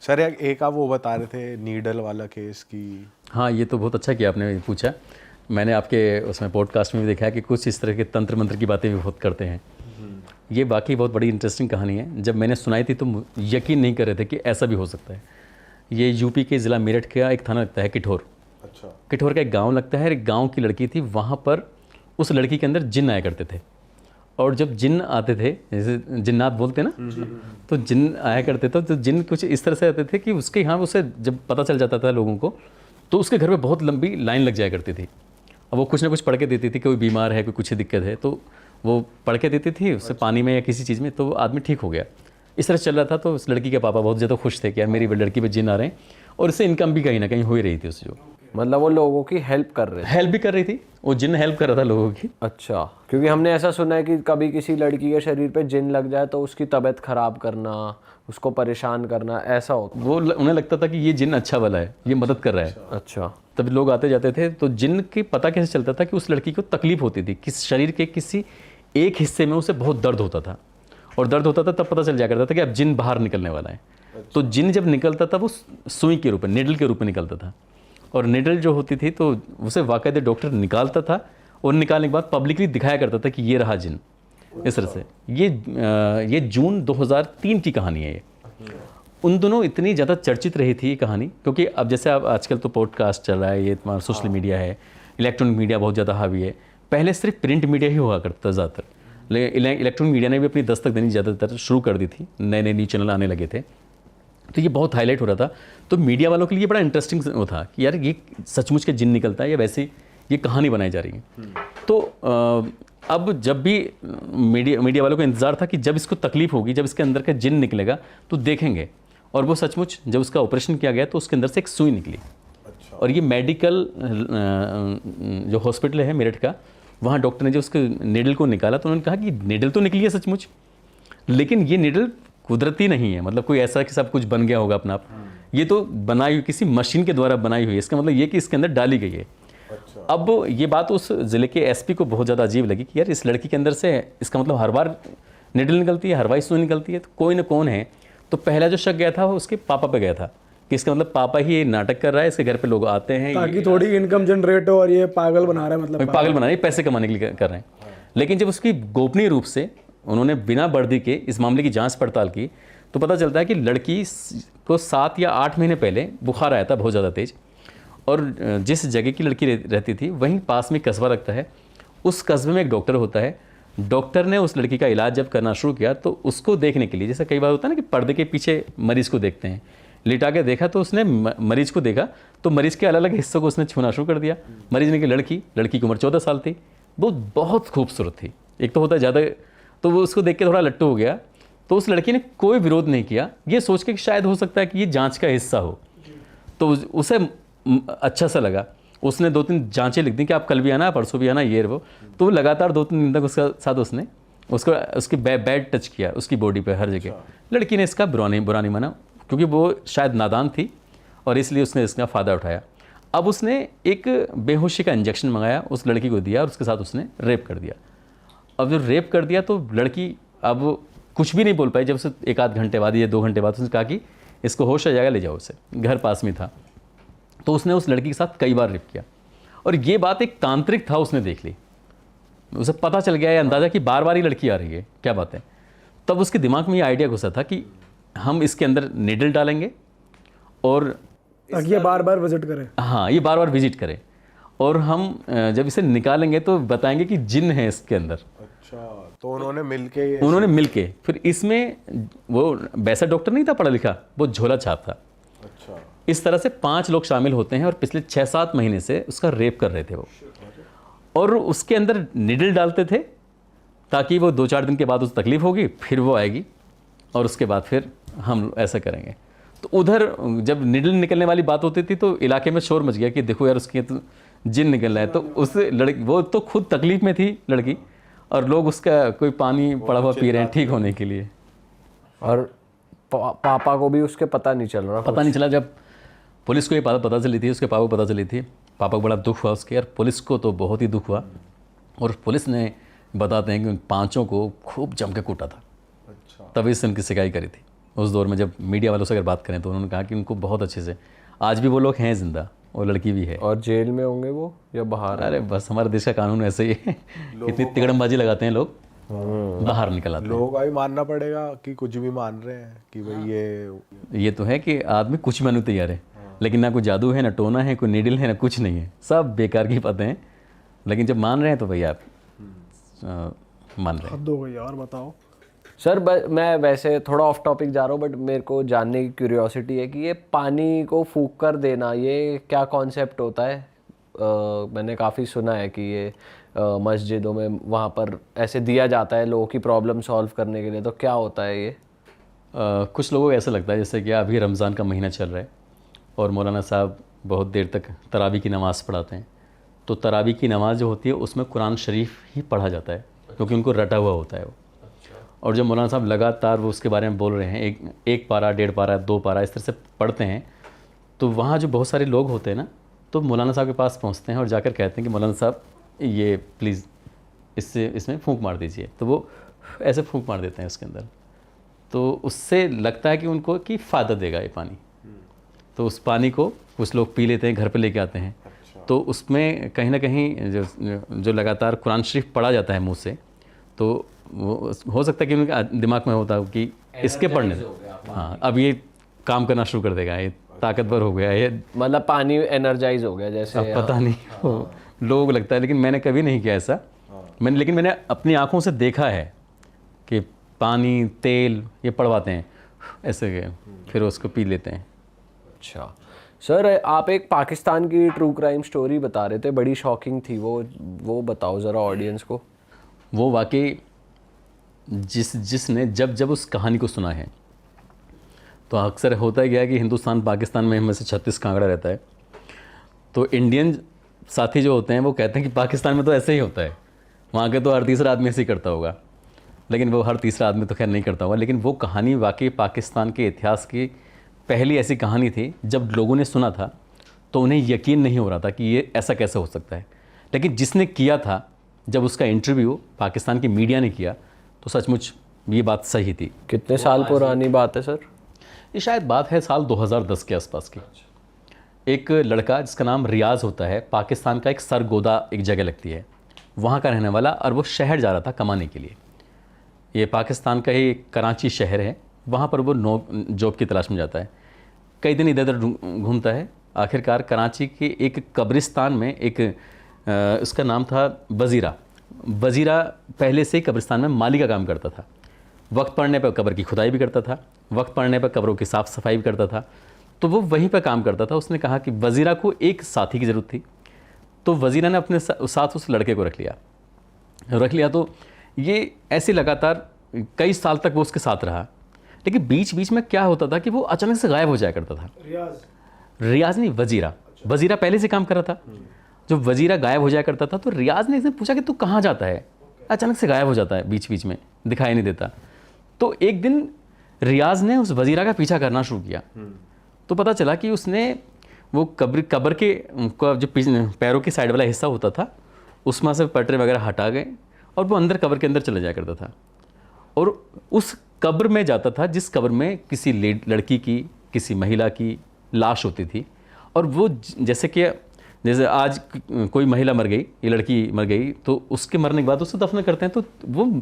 Sir एक आप वो बता रहे थे नीडल वाला केस की। हाँ, ये तो बहुत अच्छा किया आपने पूछा। मैंने आपके उसमें पॉडकास्ट में भी देखा है कि कुछ इस तरह के तंत्र मंत्र की बातें भी बहुत करते हैं। ये वाकई बहुत बड़ी इंटरेस्टिंग कहानी है। जब मैंने सुनाई थी तो यकीन नहीं कर रहे थे कि ऐसा भी हो सकता है। ये यूपी के ज़िला मेरठ का एक थाना लगता है किठौर। अच्छा। किठौर का एक गांव लगता है। एक गांव की लड़की थी, वहाँ पर उस लड़की के अंदर जिन्न आया करते थे। और जब जिन्न आते थे, जैसे जिन्नात बोलते हैं ना, तो जिन्न आया करते थे। तो जिन्न कुछ इस तरह से आते थे कि उसके यहाँ उसे जब पता चल जाता था लोगों को, तो उसके घर में बहुत लंबी लाइन लग जाया करती थी। अब वो कुछ ना कुछ पढ़ के देती थी, कोई बीमार है, कोई कुछ दिक्कत है, तो वो पढ़ के देती थी उससे पानी में या किसी चीज़ में, तो वो आदमी ठीक हो गया। इस तरह चल रहा था। तो उस लड़की के पापा बहुत ज़्यादा खुश थे कि यार मेरी लड़की पे जिन्न आ रहे हैं, और इससे इनकम भी कहीं ना कहीं हो ही रही थी उससे। जो मतलब वो लोगों की हेल्प कर रहे थे। हेल्प भी कर रही थी, वो जिन्न हेल्प कर रहा था लोगों की। अच्छा, क्योंकि हमने ऐसा सुना है कि कभी किसी लड़की के शरीर पे जिन्न लग जाए तो उसकी तबीयत खराब करना, उसको परेशान करना, ऐसा होता। वो उन्हें लगता था कि ये जिन्न अच्छा वाला है, ये मदद कर रहा है। अच्छा। तब लोग आते जाते थे। तो जिन्न की पता कैसे चलता था कि उस लड़की को तकलीफ होती थी, किस शरीर के किसी एक हिस्से में उसे बहुत दर्द होता था, और दर्द होता था तब पता चल जाया करता था कि अब जिन्न बाहर निकलने वाला है। तो जिन्न जब निकलता था वो सुई के रूप में, निडल के रूप में निकलता था। और निडल जो होती थी तो उसे वाक़ई डॉक्टर निकालता था, और निकालने के बाद पब्लिकली दिखाया करता था कि ये रहा जिन्न। इस तरह से ये जून 2003 की कहानी है। ये उन दोनों इतनी ज़्यादा चर्चित रही थी ये कहानी, क्योंकि अब जैसे अब आजकल तो पॉडकास्ट चल रहा है, ये तुम्हारा सोशल मीडिया है, इलेक्ट्रॉनिक मीडिया बहुत ज़्यादा हावी है। पहले सिर्फ प्रिंट मीडिया ही हुआ करता था ज़्यादातर, लेकिन इलेक्ट्रॉनिक मीडिया ने भी अपनी दस्तक देनी ज़्यादातर शुरू कर दी थी। नए नए न्यूज़ चैनल आने लगे थे, तो ये बहुत हाईलाइट हो रहा था। तो मीडिया वालों के लिए बड़ा इंटरेस्टिंग वो था कि यार ये सचमुच के जिन्न निकलता है या वैसे ये कहानी बनाई जा रही है। तो अब जब भी मीडिया वालों को इंतज़ार था कि जब इसको तकलीफ होगी, जब इसके अंदर का जिन्न निकलेगा तो देखेंगे। और वो सचमुच जब उसका ऑपरेशन किया गया तो उसके अंदर से एक सुई निकली। अच्छा। और ये मेडिकल जो हॉस्पिटल है मेरठ का, वहाँ डॉक्टर ने जब उसके निडल को निकाला तो उन्होंने कहा कि निडल तो निकली है सचमुच, लेकिन ये निडल कुदरती नहीं है। मतलब कोई ऐसा कि सब कुछ बन गया होगा अपना आप, ये तो बनाई हुई किसी मशीन के द्वारा बनाई हुई है। इसका मतलब ये कि इसके अंदर डाली गई है। अच्छा। अब ये बात उस ज़िले के एसपी को बहुत ज़्यादा अजीब लगी कि यार इस लड़की के अंदर से इसका मतलब हर बार निडल निकलती है, हर बार सुई निकलती है, तो कोई ना कौन है। तो पहला जो शक गया था वो उसके पापा पे गया था कि इसका मतलब पापा ही ये नाटक कर रहा है, इसके घर पे लोग आते हैं ताकि थोड़ी इनकम जनरेट हो, और ये पागल बना रहा है, मतलब पागल बना रहे हैं, पैसे कमाने के लिए कर रहे हैं। लेकिन जब उसकी गोपनीय रूप से उन्होंने बिना वर्दी के इस मामले की जांच पड़ताल की तो पता चलता है कि लड़की को 7 या 8 महीने पहले बुखार आया था बहुत ज़्यादा तेज़, और जिस जगह की लड़की रहती थी वहीं पास में कस्बा लगता है। उस कस्बे में एक डॉक्टर होता है। डॉक्टर ने उस लड़की का इलाज जब करना शुरू किया तो उसको देखने के लिए, जैसे कई बार होता है ना कि पर्दे के पीछे मरीज़ को देखते हैं, लिटा के देखा तो उसने मरीज़ को देखा तो मरीज़ के अलग अलग हिस्सों को उसने छूना शुरू कर दिया। मरीज़ ने की लड़की की उम्र 14 साल थी, वो बहुत खूबसूरत थी। एक तो होता है ज़्यादा, तो वो उसको देख के थोड़ा लट्टू हो गया। तो उस लड़की ने कोई विरोध नहीं किया, ये सोच के कि शायद हो सकता है कि ये जांच का हिस्सा हो। तो उसे अच्छा सा लगा। उसने 2-3 जांचें लिख दी कि आप कल भी आना, परसों भी आना, ये वो। तो वो लगातार 2-3 दिन तक उसका साथ उसने उसकी बैड टच किया उसकी बॉडी पे हर जगह। लड़की ने इसका बुरा नहीं माना, क्योंकि वो शायद नादान थी और इसलिए उसने इसका फ़ायदा उठाया। अब उसने एक बेहोशी का इंजेक्शन मंगाया, उस लड़की को दिया और उसके साथ उसने रेप कर दिया। अब जब रेप कर दिया तो लड़की अब कुछ भी नहीं बोल पाई। जब उसे 1-8 घंटे बाद या 2 घंटे बाद उसने कहा कि इसको होश आ जाएगा, ले जाओ उसे, घर पास में था। तो उसने उस लड़की के साथ कई बार रेप किया, और ये बात एक तांत्रिक था, उसने देख ली, उसे पता चल गया या अंदाज़ा कि बार बार ही लड़की आ रही है, क्या बात है। तब उसके दिमाग में ये आइडिया घुसा था कि हम इसके अंदर निडल डालेंगे और ताकि ये बार बार विजिट करे। हाँ, ये बार बार विजिट करे, और हम जब इसे निकालेंगे तो बताएंगे कि जिन्न है इसके अंदर। अच्छा, तो उन्होंने मिलके फिर इसमें, वो वैसा डॉक्टर नहीं था पढ़ा लिखा, वो झोला छाप था। अच्छा। इस तरह से 5 लोग शामिल होते हैं और पिछले 6-7 महीने से उसका रेप कर रहे थे वो, और उसके अंदर निडल डालते थे ताकि वो 2-4 दिन के बाद उसे तकलीफ होगी, फिर वो आएगी और उसके बाद फिर हम ऐसा करेंगे। तो उधर जब निडल निकलने वाली बात होती थी तो इलाके में शोर मच गया कि देखो यार उसके तो जिन्न निकल रहा है। तो उस लड़की, वो तो खुद तकलीफ में थी लड़की, और लोग उसका कोई पानी पड़ा हुआ पी रहे हैं ठीक होने के लिए। और पापा को भी उसके पता नहीं चला। जब पुलिस को ये पता चली थी, उसके पापा को पता चली थी, पापा को बड़ा दुख हुआ उसके, और पुलिस को तो बहुत ही दुख हुआ। और पुलिस ने बताते हैं कि उन 5 को खूब जम के कूटा था। अच्छा। तभी से उनकी शिकायत करी थी। उस दौर में जब मीडिया वालों से अगर बात करें तो उन्होंने कहा कि उनको बहुत अच्छे से, आज भी वो लोग हैं जिंदा, वो लड़की भी है। और जेल में होंगे वो या बाहर? अरे बस हमारे देश का कानून ऐसे ही है, इतनी तिकड़मबाजी लगाते हैं लोग, बाहर निकल आते हैं। लोगों का भी मानना पड़ेगा कि कुछ भी मान रहे हैं कि भाई ये तो है कि आदमी कुछ मानने को तैयार है, लेकिन ना कोई जादू है, ना टोना है, कोई नीडल है, ना कुछ नहीं है, सब बेकार की बातें हैं। लेकिन जब मान रहे हैं तो भैया आप मान रहे हैं। हद हो गई यार, बताओ। सर मैं वैसे थोड़ा ऑफ टॉपिक जा रहा हूँ, बट मेरे को जानने की क्यूरियोसिटी है कि ये पानी को फूंक कर देना, ये क्या कॉन्सेप्ट होता है? मैंने काफ़ी सुना है कि ये मस्जिदों में वहाँ पर ऐसे दिया जाता है लोगों की प्रॉब्लम सॉल्व करने के लिए, तो क्या होता है ये? कुछ लोगों को ऐसा लगता है जैसे कि अभी रमज़ान का महीना चल रहा है और मौलाना साहब बहुत देर तक तरावी की नमाज़ पढ़ाते हैं, तो तरावी की नमाज़ जो होती है उसमें कुरान शरीफ ही पढ़ा जाता है, क्योंकि उनको रटा हुआ होता है वो। और जब मौलाना साहब लगातार वो उसके बारे में बोल रहे हैं, एक पारा, 1.5 पारा, 2 पारा इस तरह से पढ़ते हैं, तो वहाँ जो बहुत सारे लोग होते हैं ना, तो मौलाना साहब के पास पहुँचते हैं और जाकर कहते हैं कि मौलाना साहब ये प्लीज़ इसमें फूंक मार दीजिए। तो वो ऐसे फूंक मार देते हैं उसके अंदर, तो उससे लगता है कि उनको कि फ़ायदा देगा ये पानी। तो उस पानी को कुछ लोग पी लेते हैं, घर पे लेके आते हैं। तो उसमें कहीं ना कहीं जो लगातार कुरान शरीफ पढ़ा जाता है मुंह से, तो वो हो सकता है कि उनके दिमाग में होता हो कि इसके पढ़ने से हाँ अब ये काम करना शुरू कर देगा, ये ताकतवर हो गया, ये मतलब पानी एनर्जाइज हो गया जैसे। अब पता नहीं लोगों को लगता है, लेकिन मैंने कभी नहीं किया ऐसा। लेकिन मैंने अपनी आंखों से देखा है कि पानी, तेल ये पड़वाते हैं ऐसे के, फिर उसको पी लेते हैं। अच्छा सर, आप एक पाकिस्तान की ट्रू क्राइम स्टोरी बता रहे थे, बड़ी शॉकिंग थी वो बताओ ज़रा ऑडियंस को। वो वाकई जिसने जब उस कहानी को सुना है, तो अक्सर होता ही गया है कि हिंदुस्तान पाकिस्तान में 36 कांगड़ा रहता है, तो इंडियन साथी जो होते हैं वो कहते हैं कि पाकिस्तान में तो ऐसे ही होता है, वहाँ के तो हर तीसरा आदमी ऐसे ही करता होगा। लेकिन वो हर तीसरा आदमी तो खैर नहीं करता होगा, लेकिन वो कहानी वाकई पाकिस्तान के इतिहास की पहली ऐसी कहानी थी। जब लोगों ने सुना था तो उन्हें यकीन नहीं हो रहा था कि ये ऐसा कैसे हो सकता है, लेकिन जिसने किया था, जब उसका इंटरव्यू पाकिस्तान की मीडिया ने किया, तो सचमुच ये बात सही थी। कितने साल पुरानी बात है सर? ये शायद बात है साल 2010 के आसपास की। एक लड़का जिसका नाम रियाज होता है, पाकिस्तान का एक सरगोदा एक जगह लगती है, वहाँ का रहने वाला, और वो शहर जा रहा था कमाने के लिए। ये पाकिस्तान का ही कराची शहर है, वहाँ पर वो जॉब की तलाश में जाता है। कई दिन इधर उधर घूमता है, आखिरकार कराची के एक कब्रिस्तान में एक उसका नाम था वज़ीरा पहले से ही कब्रिस्तान में माली का काम करता था। वक्त पड़ने पर कब्र की खुदाई भी करता था, वक्त पड़ने पर कब्रों की साफ़ सफाई भी करता था, तो वो वहीं पर काम करता था। उसने कहा कि वज़ीरा को एक साथी की ज़रूरत थी, तो वज़ीरा ने अपने साथ उस लड़के को रख लिया। तो ये ऐसे लगातार कई साल तक वो उसके साथ रहा, लेकिन बीच बीच में क्या होता था कि वो अचानक से गायब हो जाया करता था। रियाज नहीं, वज़ीरा पहले से काम कर रहा था। जब वज़ीरा गायब हो जाया करता था तो रियाज ने इसने पूछा कि तू कहाँ जाता है, अचानक से गायब हो जाता है, बीच बीच में दिखाई नहीं देता। तो एक दिन रियाज ने उस वज़ीरा का पीछा करना शुरू किया, तो पता चला कि उसने वो कब्र के जो पैरों की साइड वाला हिस्सा होता था उसमें से पटरे वगैरह हटा गए और वो अंदर कब्र के अंदर चले जाया करता था, और उस कब्र में जाता था जिस कब्र में किसी लड़की की, किसी महिला की लाश होती थी। और वो जैसे आज कोई महिला मर गई, ये लड़की मर गई, तो उसके मरने के बाद उसको दफन करते हैं, तो वो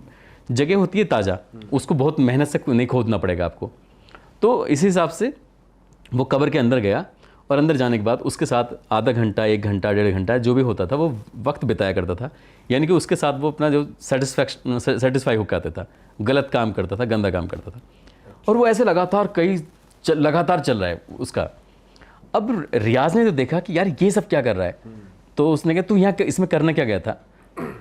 जगह होती है ताज़ा, उसको बहुत मेहनत से नहीं खोदना पड़ेगा आपको। तो इस हिसाब से वो कब्र के अंदर गया, और अंदर जाने के बाद उसके साथ आधा घंटा, 1 घंटा, 1.5 घंटा जो भी होता था वो वक्त बिताया करता था। यानी कि उसके साथ वो अपना जो सेटिस्फाई होकर आता था, गलत काम करता था, गंदा काम करता था। और वो ऐसे लगातार चल रहा है उसका। अब रियाज ने तो देखा कि यार ये सब क्या कर रहा है, तो उसने कहा तू यहाँ इसमें करने क्या गया था।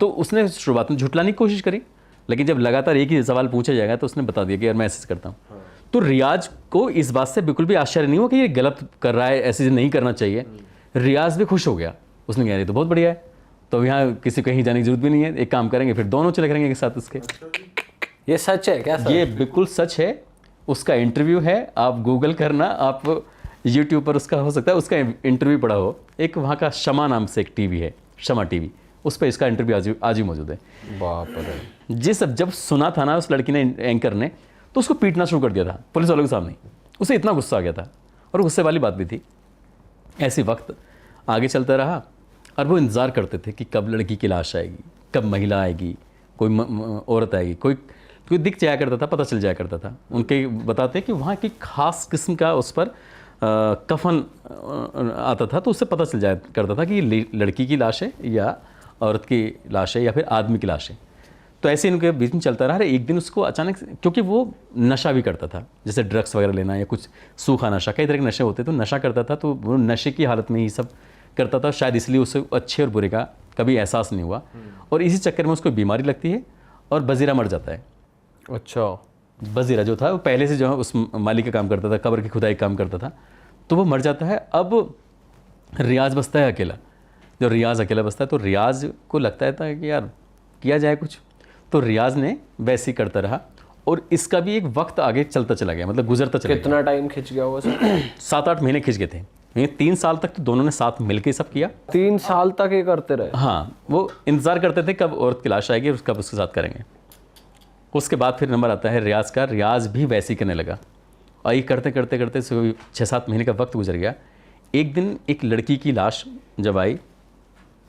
तो उसने शुरुआत में झुटलाने की कोशिश करी, लेकिन जब लगातार एक ही सवाल पूछा जाएगा तो उसने बता दिया कि यार मैं ऐसे करता हूँ। तो रियाज को इस बात से बिल्कुल भी आश्चर्य नहीं हुआ कि ये गलत कर रहा है, ऐसे नहीं करना चाहिए। रियाज भी खुश हो गया, उसने कहा ये तो बहुत बढ़िया है, तो यहाँ किसी कहीं जाने की जरूरत भी नहीं है, एक काम करेंगे फिर दोनों चले करेंगे एक साथ उसके। ये सच है क्या सर? ये बिल्कुल सच है, उसका इंटरव्यू है, आप गूगल करना, आप यूट्यूब पर उसका हो सकता है उसका इंटरव्यू पड़ा हो। एक वहाँ का शमा नाम से एक टीवी है, शमा टीवी, उस पर इसका इंटरव्यू आज ही मौजूद है। बाप रे। जब सुना था ना उस लड़की ने, एंकर ने, तो उसको पीटना शुरू कर दिया था पुलिस वालों के सामने। उसे इतना गुस्सा आ गया था, और गुस्से वाली बात भी थी। ऐसे वक्त आगे चलता रहा और वो इंतज़ार करते थे कि कब लड़की की लाश आएगी, कब महिला आएगी, कोई औरत आएगी, कोई दिख जाया करता था, पता चल जाया करता था। उनके बताते हैं कि वहाँ की खास किस्म का उस पर कफन आता था, तो उससे पता चल जाया करता था कि ये लड़की की लाश है या औरत की लाश है या फिर आदमी की लाश है। तो ऐसे इनके बीच में चलता रहा। एक दिन उसको अचानक, क्योंकि वो नशा भी करता था, जैसे ड्रग्स वगैरह लेना या कुछ सूखा नशा, कई तरह के नशे होते, तो नशा करता था, तो वो नशे की हालत में ही सब करता था। शायद इसलिए उसे अच्छे और बुरे का कभी एहसास नहीं हुआ, और इसी चक्कर में उसको बीमारी लगती है और बजीरा मर जाता है। अच्छा। बजीरा जो था वो पहले से जो है उस मालिक का काम करता था, कब्र की खुदाई काम करता था, तो वो मर जाता है। अब रियाज बसता है अकेला। जब रियाज अकेला बसता है तो रियाज को लगता है कि यार किया जाए कुछ, तो रियाज ने वैसे ही करता रहा, और इसका भी एक वक्त आगे चलता चला गया, मतलब गुजरता चला कितना टाइम खिंच गया वो सब? गया। 7-8 महीने खिंच गए थे। ये 3 साल तक तो दोनों ने साथ मिलकर सब किया। 3 साल तक ये करते रहे? हाँ, वो इंतज़ार करते थे कब औरत की लाश आएगी और कब उसके साथ करेंगे। उसके बाद फिर नंबर आता है रियाज का। रियाज भी वैसे ही करने लगा, और ये करते करते करते 6-7 महीने का वक्त गुजर गया। एक दिन एक लड़की की लाश जब आई,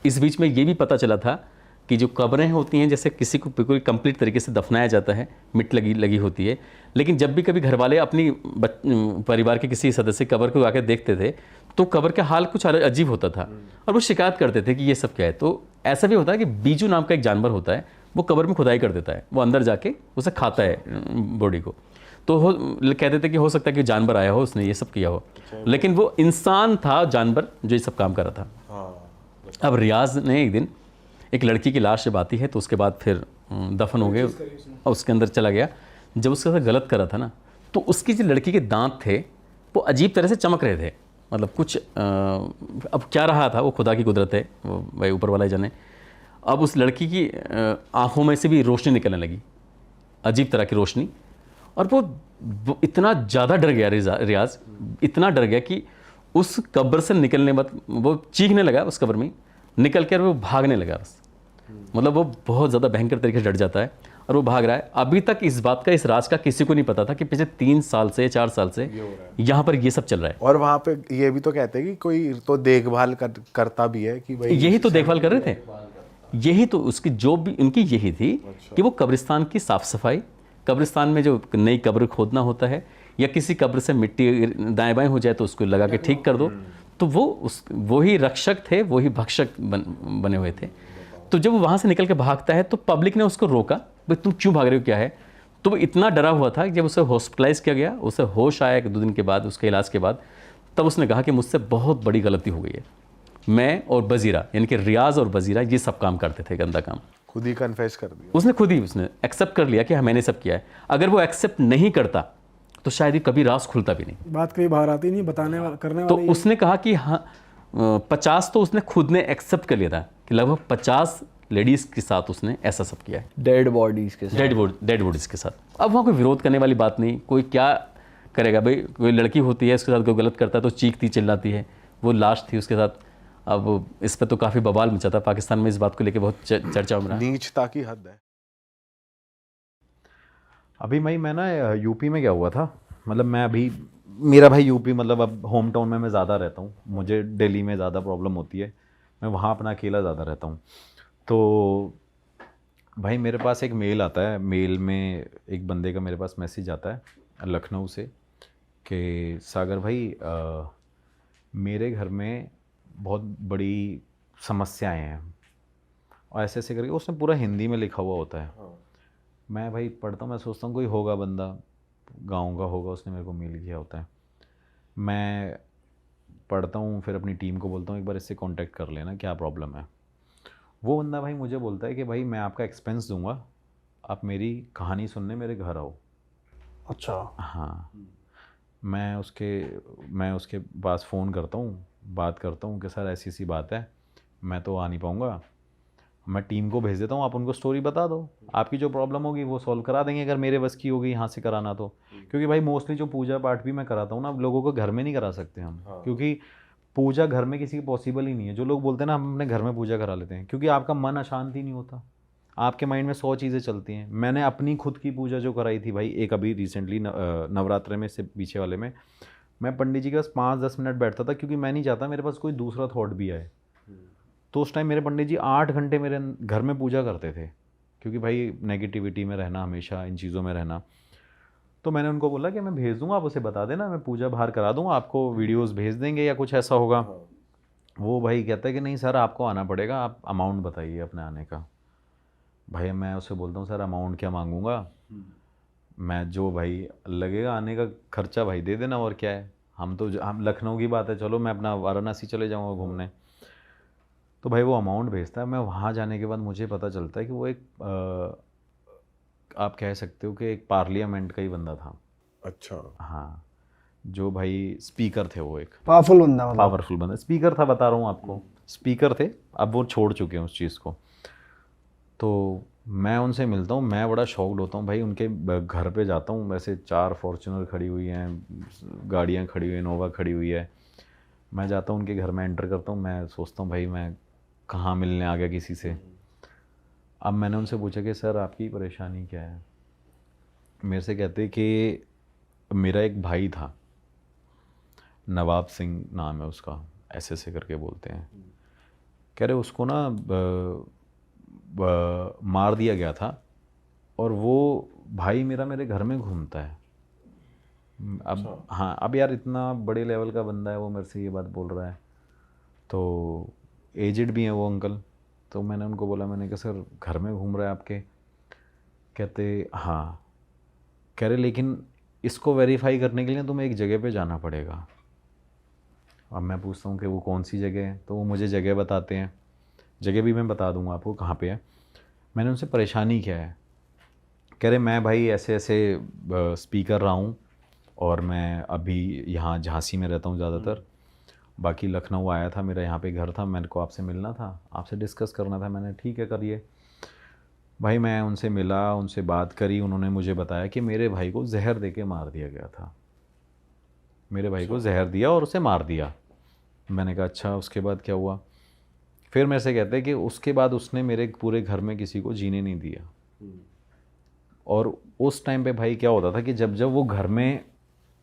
इस बीच में ये भी पता चला था कि जो कब्रें होती हैं, जैसे किसी को बिल्कुल कंप्लीट तरीके से दफनाया जाता है, मिट्टी लगी होती है, लेकिन जब भी कभी घर वाले अपनी परिवार के किसी सदस्य कब्र को आकर देखते थे तो कब्र का हाल कुछ अजीब होता था, और वो शिकायत करते थे कि ये सब क्या है। तो ऐसा भी होता है कि बीजू नाम का एक जानवर होता है, वो कब्र में खुदाई कर देता है, वो अंदर जाके उसे खाता है बॉडी को। तो कहते थे कि हो सकता है कि जानवर आया हो, उसने ये सब किया हो, लेकिन वो इंसान था, जानवर जो ये सब काम कर रहा था। अब रियाज ने एक दिन एक लड़की की लाश जब आती है तो उसके बाद फिर दफन हो गए और उसके अंदर चला गया। जब उसके साथ गलत कर रहा था ना, तो उसकी जो लड़की के दांत थे वो अजीब तरह से चमक रहे थे, मतलब कुछ अब क्या रहा था वो खुदा की कुदरत है, वो भाई ऊपर वाला ही जाने। अब उस लड़की की आंखों में से भी रोशनी निकलने लगी, अजीब तरह की रोशनी, और वो इतना ज़्यादा डर गया रियाज, इतना डर गया कि उस कब्र से निकलने बाद वो चीखने लगा, उस कब्र में निकल कर वो भागने लगा बस। मतलब वो बहुत ज़्यादा भयंकर तरीके से डर जाता है और वो भाग रहा है। अभी तक इस बात का, इस राज का किसी को नहीं पता था कि पिछले 3 साल से 4 साल से यहाँ पर ये सब चल रहा है। और वहाँ पे ये भी तो कहते हैं कि कोई तो देखभाल करता भी है कि भाई यही तो देखभाल कर रहे थे, यही तो उसकी जो भी उनकी यही थी कि वो कब्रिस्तान की साफ सफाई, कब्रिस्तान में जो नई कब्र खोदना होता है या किसी कब्र से मिट्टी दाएं बाएं हो जाए तो उसको लगा के ठीक कर दो, तो वो ही रक्षक थे, वो ही भक्षक बने हुए थे। तो जब वो वहाँ से निकल के भागता है तो पब्लिक ने उसको रोका, भाई तुम क्यों भाग रहे हो, क्या है। तो वो इतना डरा हुआ था कि जब उसे हॉस्पिटलाइज किया गया, उसे होश आया 2 दिन के बाद, उसके इलाज के बाद, तब उसने कहा कि मुझसे बहुत बड़ी गलती हो गई है। मैं और बजीरा, यानी कि रियाज और बजीरा, ये सब काम करते थे, गंदा काम। खुद ही कन्फेस कर दिया उसने, खुद ही उसने एक्सेप्ट कर लिया कि हाँ मैंने सब किया है। अगर वो एक्सेप्ट नहीं करता तो शायद ही कभी राज खुलता भी नहीं, बात कहीं बाहर आती नहीं, बताने वाला, करने तो वाला। उसने कहा कि हाँ 50 तो उसने खुद ने एक्सेप्ट कर लिया था कि लगभग 50 लेडीज़ के साथ उसने ऐसा सब किया है, डेड बॉडीज़ के साथ, डेड बॉडीज़ के साथ। अब वहाँ कोई विरोध करने वाली बात नहीं, कोई क्या करेगा भाई, कोई लड़की होती है उसके साथ कोई गलत करता है तो चीखती चिल्लाती है, वो लाश थी उसके साथ। अब इस पर तो काफ़ी बवाल मचा था पाकिस्तान में, इस बात को लेकर बहुत चर्चा हो रहा है। नीचता की हद है। अभी मैं ना यूपी में क्या हुआ था, मतलब मैं अभी, मेरा भाई यूपी, मतलब अब होम टाउन में मैं ज़्यादा रहता हूँ, मुझे दिल्ली में ज़्यादा प्रॉब्लम होती है, मैं वहाँ अपना अकेला ज़्यादा रहता हूँ। तो भाई मेरे पास एक मेल आता है, मेल में एक बंदे का मेरे पास मैसेज आता है लखनऊ से कि सागर भाई मेरे घर में बहुत बड़ी समस्याएं हैं, और ऐसे ऐसे करके उसने पूरा हिंदी में लिखा हुआ होता है। मैं भाई पढ़ता हूँ, मैं सोचता हूँ कोई होगा बंदा, गांव का होगा, उसने मेरे को मेल किया होता है। मैं पढ़ता हूँ, फिर अपनी टीम को बोलता हूँ एक बार इससे कांटेक्ट कर लेना, क्या प्रॉब्लम है। वो बंदा भाई मुझे बोलता है कि भाई मैं आपका एक्सपेंस दूंगा, आप मेरी कहानी सुनने मेरे घर आओ। अच्छा। हाँ, मैं उसके पास फ़ोन करता हूँ, बात करता हूँ कि सर ऐसी सी बात है, मैं तो आ नहीं पाऊँगा, मैं टीम को भेज देता हूँ, आप उनको स्टोरी बता दो, आपकी जो प्रॉब्लम होगी वो सॉल्व करा देंगे, अगर मेरे बस की होगी यहाँ से कराना तो। क्योंकि भाई मोस्टली जो पूजा पाठ भी मैं कराता हूँ ना, अब लोगों को घर में नहीं करा सकते हम, क्योंकि पूजा घर में किसी की पॉसिबल ही नहीं है। जो लोग बोलते हैं ना हम अपने घर में पूजा करा लेते हैं, क्योंकि आपका मन अशांत ही नहीं होता, आपके माइंड में 100 चीज़ें चलती हैं। मैंने अपनी खुद की पूजा जो कराई थी भाई, एक अभी रिसेंटली नवरात्रे में से पीछे वाले में, मैं पंडित जी के पास 5-10 मिनट बैठता था, क्योंकि मैं नहीं चाहता मेरे पास कोई दूसरा थॉट भी आए। तो उस टाइम मेरे पंडित जी 8 घंटे मेरे घर में पूजा करते थे, क्योंकि भाई नेगेटिविटी में रहना, हमेशा इन चीज़ों में रहना। तो मैंने उनको बोला कि मैं भेज दूंगा, आप उसे बता देना, मैं पूजा बाहर करा दूंगा, आपको वीडियोस भेज देंगे या कुछ ऐसा होगा। वो भाई कहता है कि नहीं सर आपको आना पड़ेगा, आप अमाउंट बताइए अपने आने का। भाई मैं उसे बोलता हूँ सर अमाउंट क्या मांगूंगा, मैं जो भाई लगेगा आने का खर्चा भाई दे देना, और क्या है। हम लखनऊ की बात है, चलो मैं अपना वाराणसी चले जाऊँगा घूमने। तो भाई वो अमाउंट भेजता है। मैं वहाँ जाने के बाद मुझे पता चलता है कि वो एक आप कह सकते हो कि एक पार्लियामेंट का ही बंदा था। अच्छा। हाँ, जो भाई स्पीकर थे, वो एक पावरफुल बंदा मतलब। पावरफुल बंदा स्पीकर था, बता रहा हूँ आपको, स्पीकर थे। अब वो छोड़ चुके हैं उस चीज़ को। तो मैं उनसे मिलता हूँ, मैं बड़ा शॉक्ड होता हूँ भाई। उनके घर पे जाता हूँ, वैसे 4 फॉर्च्यूनर खड़ी हुई हैं, गाड़ियाँ खड़ी हुई हैं, इनोवा खड़ी हुई है। मैं जाता हूँ उनके घर में, एंटर करता हूँ, मैं सोचता हूँ भाई मैं कहाँ मिलने आ गया किसी से। अब मैंने उनसे पूछा कि सर आपकी परेशानी क्या है। मेरे से कहते कि मेरा एक भाई था, नवाब सिंह नाम है उसका, ऐसे करके बोलते हैं। कह रहे उसको ना मार दिया गया था, और वो भाई मेरा मेरे घर में घूमता है। अब हाँ, अब यार इतना बड़े लेवल का बंदा है वो, मेरे से ये बात बोल रहा है। तो एजिड भी हैं वो अंकल। तो मैंने उनको बोला, मैंने कहा सर घर में घूम रहा है आपके। कहते हाँ। कह रहे लेकिन इसको वेरीफाई करने के लिए तुम्हें एक जगह पे जाना पड़ेगा। अब मैं पूछता हूँ कि वो कौन सी जगह है, तो वो मुझे जगह बताते हैं। जगह भी मैं बता दूँगा आपको कहाँ पे है। मैंने उनसे परेशानी क्या है। कह रहे मैं भाई ऐसे ऐसे स्पीकर रहा हूँ, और मैं अभी यहाँ झांसी में रहता हूँ ज़्यादातर, बाकी लखनऊ आया था, मेरा यहाँ पे घर था, मेरे को आपसे मिलना था, आपसे डिस्कस करना था। मैंने ठीक है करिए। भाई मैं उनसे मिला, उनसे बात करी, उन्होंने मुझे बताया कि मेरे भाई को जहर दे के मार दिया गया था। मेरे भाई को जहर दिया और उसे मार दिया। मैंने कहा अच्छा, उसके बाद क्या हुआ। फिर मेरे से कहते हैं कि उसके बाद उसने मेरे पूरे घर में किसी को जीने नहीं दिया। और उस टाइम पे भाई क्या होता था कि जब जब वो घर में